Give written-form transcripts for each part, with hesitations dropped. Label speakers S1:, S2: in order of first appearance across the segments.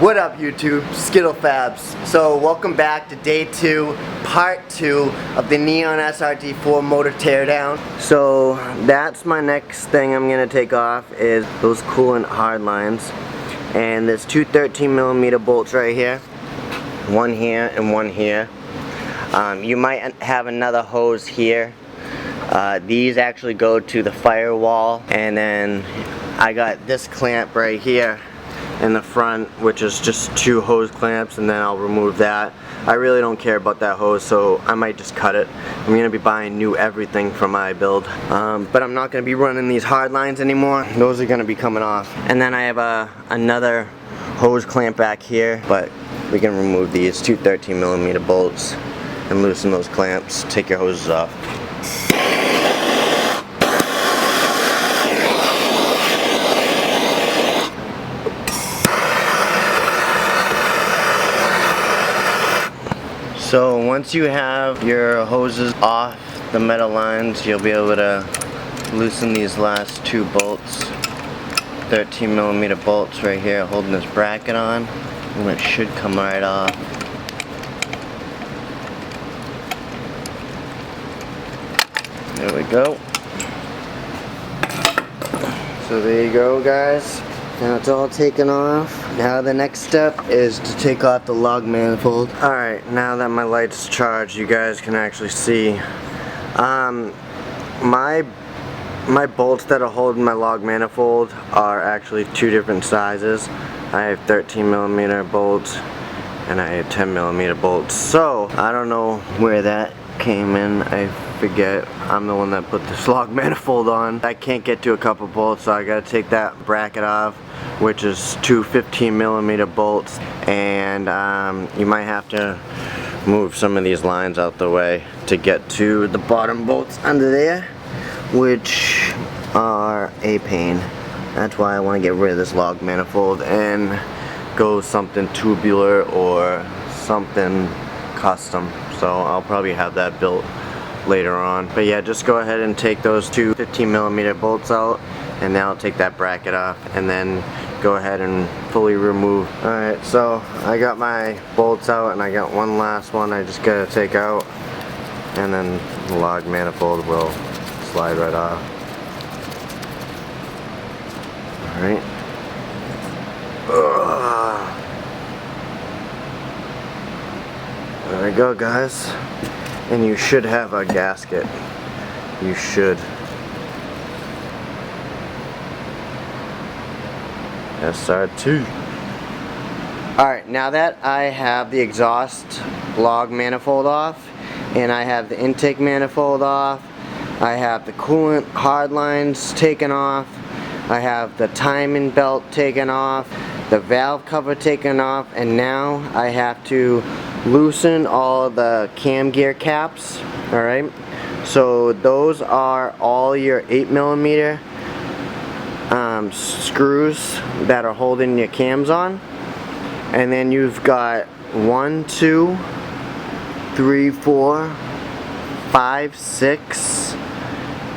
S1: What up YouTube, Skittle Fabs. So welcome back to day 2, part 2 of the Neon SRT4 motor teardown. So that's my next thing I'm gonna take off is those coolant hard lines. And there's two 13mm bolts right here. One here and one here. You might have another hose here. These actually go to the firewall, and then I got this clamp right here in the front, which is just 2 hose clamps, and then I'll remove that. I really don't care about that hose, so I might just cut it. I'm going to be buying new everything for my build, but I'm not going to be running these hard lines anymore. Those are going to be coming off. And then I have another hose clamp back here, but we can remove these two 13mm bolts and loosen those clamps, take your hoses off. So once you have your hoses off the metal lines, you'll be able to loosen these last 2 bolts. 13mm bolts right here holding this bracket on, and it should come right off. There we go. So there you go, guys. Now it's all taken off. Now the next step is to take off the log manifold. Alright, now that my light's charged, you guys can actually see. My bolts that are holding my log manifold are actually 2 different sizes. I have 13mm bolts and I have 10mm bolts. So I don't know where that came in. I forget. I'm the one that put this log manifold on. I can't get to a couple bolts, so I gotta take that bracket off, which is 2 15mm bolts, and you might have to move some of these lines out the way to get to the bottom bolts under there, which are a pain. That's why I want to get rid of this log manifold and go something tubular or something custom. So I'll probably have that built later on. But yeah, just go ahead and take those 2 15mm bolts out, and now I'll take that bracket off and then go ahead and fully remove. Alright, so I got my bolts out and I got one last one I just gotta take out, and then the log manifold will slide right off. Alright. There we go, guys. And you should have a gasket. You should. SRT. Alright, now that I have the exhaust log manifold off, and I have the intake manifold off, I have the coolant hard lines taken off, I have the timing belt taken off, the valve cover taken off, and now I have to loosen all the cam gear caps. Alright, so those are all your 8mm screws that are holding your cams on, and then you've got 1, 2, 3, 4, 5, 6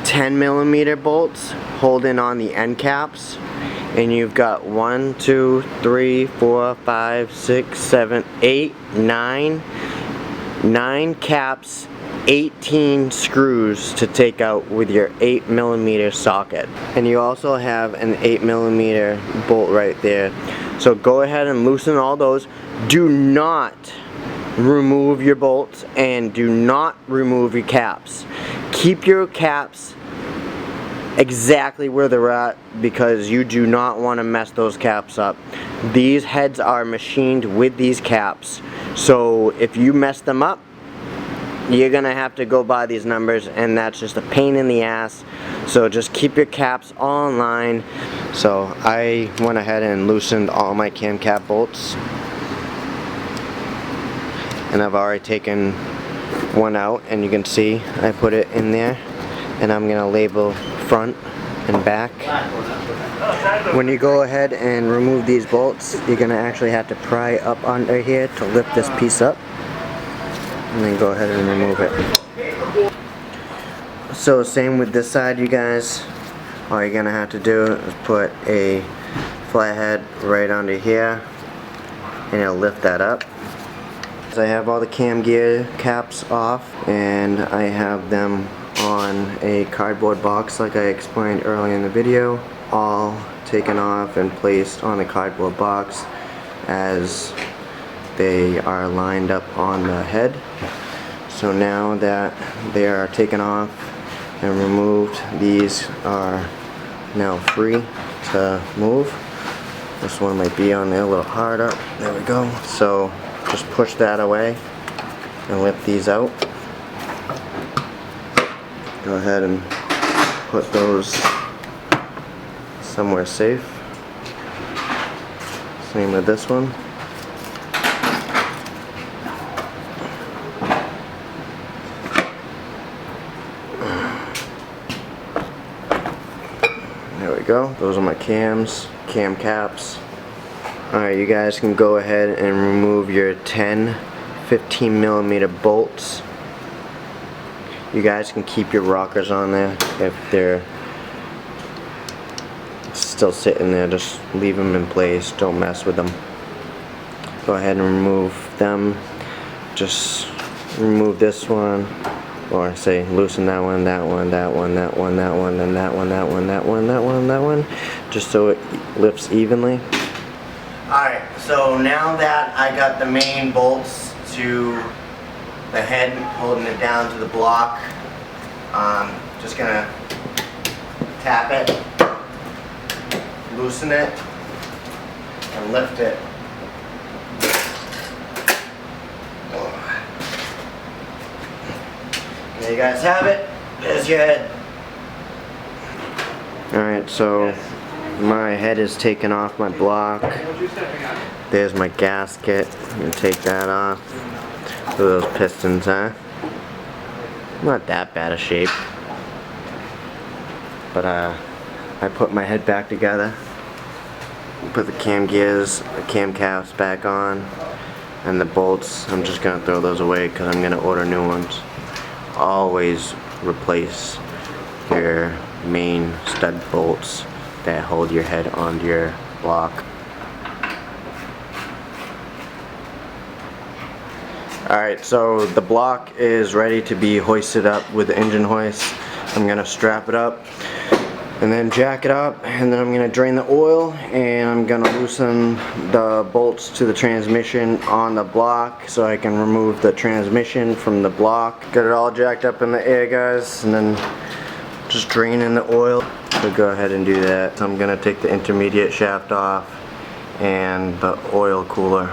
S1: 10mm bolts holding on the end caps, and you've got 1, 2, 3, 4, 5, 6, 7, 8, 9 caps, 18 screws to take out with your 8mm socket. And you also have an 8mm bolt right there. So go ahead and loosen all those. Do not remove your bolts and do not remove your caps. Keep your caps exactly where they're at, because you do not want to mess those caps up. These heads are machined with these caps, so if you mess them up, you're gonna have to go by these numbers, and that's just a pain in the ass. So just keep your caps all in line. So I went ahead and loosened all my cam cap bolts, and I've already taken one out, and you can see I put it in there, and I'm gonna label front and back. When you go ahead and remove these bolts, you're gonna actually have to pry up under here to lift this piece up, and then go ahead and remove it. So same with this side, you guys. All you're gonna have to do is put a flathead right under here, and it'll lift that up. So I have all the cam gear caps off, and I have them on a cardboard box like I explained earlier in the video, all taken off and placed on the cardboard box as they are lined up on the head. So now that they are taken off and removed, these are now free to move. This one might be on there a little harder. There we go. So just push that away and lift these out. Go ahead and put those somewhere safe. Same with this one. There we go. Those are my cam caps. Alright, you guys can go ahead and remove your 10-15mm bolts. You guys can keep your rockers on there if they're still sitting there. Just leave them in place. Don't mess with them. Go ahead and remove them. Just remove this one, or say loosen that one, that one, that one, that one, that one, and that one, that one, that one, that one, that one, just so it lifts evenly. Alright, so now that I got the main bolts to the head, holding it down to the block, just gonna tap it, loosen it, and lift it. There you guys have it. There's your head. Alright, so my head is taken off my block. There's my gasket. I'm gonna take that off. Look at those pistons, huh? Not that bad a shape. But I put my head back together. Put the cam gears, the cam caps back on, and the bolts. I'm just gonna throw those away because I'm gonna order new ones. Always replace your main stud bolts that hold your head onto your block. Alright, so the block is ready to be hoisted up with the engine hoist. I'm gonna strap it up and then jack it up, and then I'm gonna drain the oil, and I'm gonna loosen the bolts to the transmission on the block so I can remove the transmission from the block. Get it all jacked up in the air, guys, and then just drain in the oil. So go ahead and do that. So I'm gonna take the intermediate shaft off and the oil cooler.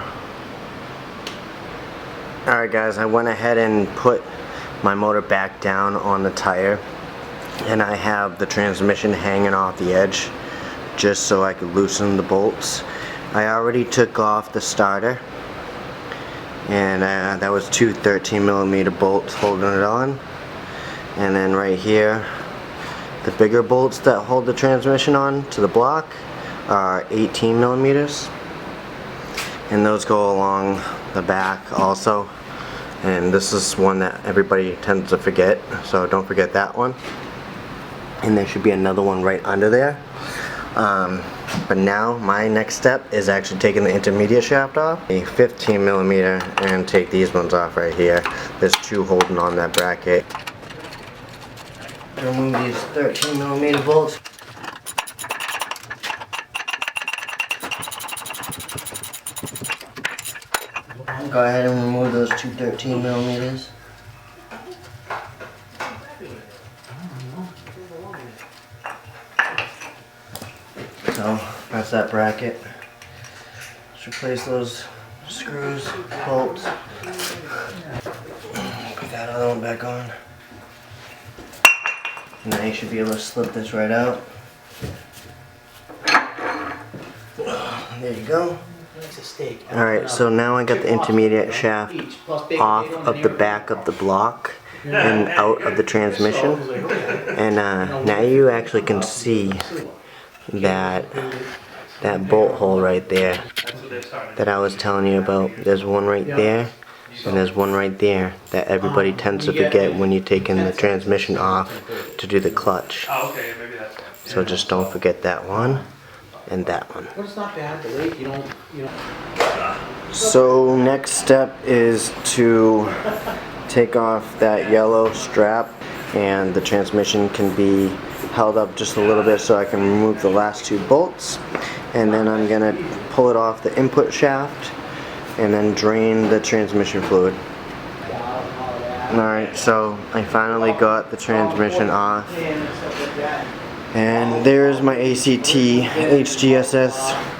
S1: Alright guys, I went ahead and put my motor back down on the tire, and I have the transmission hanging off the edge just so I could loosen the bolts. I already took off the starter, and that was two 13mm bolts holding it on, and then right here the bigger bolts that hold the transmission on to the block are 18mm, and those go along the back also, and this is one that everybody tends to forget, so don't forget that one. And there should be another one right under there. But now my next step is actually taking the intermediate shaft off, a 15mm, and take these ones off right here. There's two holding on that bracket. Remove these 13mm bolts. Go ahead and remove those two 13mm. So that's that bracket. Let's replace those screws, bolts. Put that other one back on. Now you should be able to slip this right out. There you go. Alright, so now I got the intermediate shaft off of the back of the block and out of the transmission. And now you actually can see that bolt hole right there that I was telling you about. There's one right there, and there's one right there that everybody tends to forget when you're taking the transmission off to do the clutch. So just don't forget that one and that one. So next step is to take off that yellow strap, and the transmission can be held up just a little bit so I can remove the last two bolts, and then I'm gonna pull it off the input shaft and then drain the transmission fluid. Alright, so I finally got the transmission off, and there's my ACT HGSS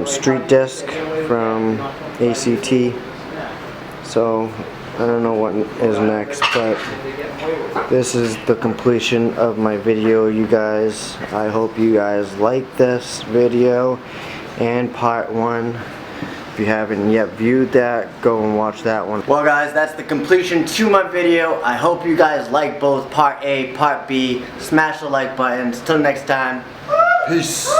S1: street disc from ACT. So I don't know what is next, but this is the completion of my video, you guys. I hope you guys like this video and part 1. If you haven't yet viewed that, go and watch that one. Well guys, that's the completion to my video. I hope you guys like both part A, part B. Smash the like buttons. Till next time, peace.